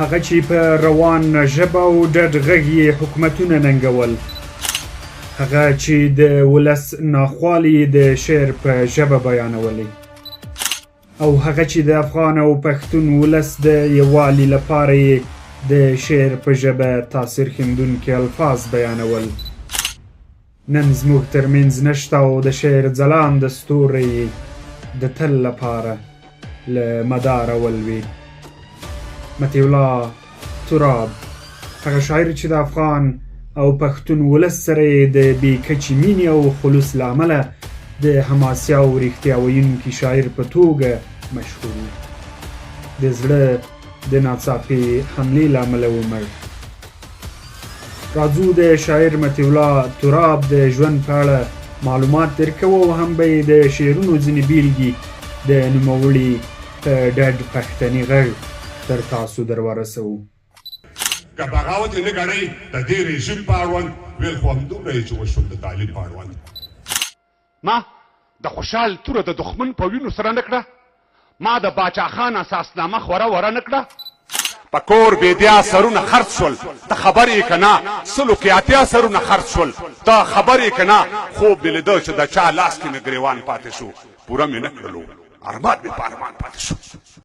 هغه چې په روان ژبه او ډډ غږ یې حکومتونه ننګول، هغه چې د ولس ناخوالې د شعر په ژبه بیانولې، او هغه چې د افغان او پښتون ولس د یووالي لپاره یې د شعر په ژبه تاثیر ښندونکي الفاظ بیانول. نن زموږ ترمنځ نشته او د شعر ځلانده ستوری د تل لپاره له مداره ولوېد. مطیع الله تراب، هغه شاعر چې د افغان او پښتون ولس سره یې د بې کچې مینې او خلوص له امله د حماسي او رښتیا ویونکي شاعر په توګه مشهور و. د زړه د ناڅاپي حملې له امله ومړ. راځو د شاعر مطیع الله تراب د ژوند په اړه معلومات درکوو او هم به یې د شعرونو ځینې بیلګې د نوموړي په ډډ پښتني غږ تر تاسو در ورسوو. که بغاوت یې نه ګڼئ د دې رژیم په اړوند ویل خو همدومره یې چې وشول د تعلیم په اړوند. ما د خوشحال توره د دښمن په وینو سره نه کړه، ما د باچا خان اساسنامه خوره وره نه کړه. په کور بېدیا سرونه خرڅ شول، ته خبر یې که نه 100 سرونه خرڅ شول، ته خبر یې که نه خوب دې لیده چې د چا لاس کې مې ګریوان پاتې شو، پوره مې نه کړلو ارمان مې په ارمان پاتې شو.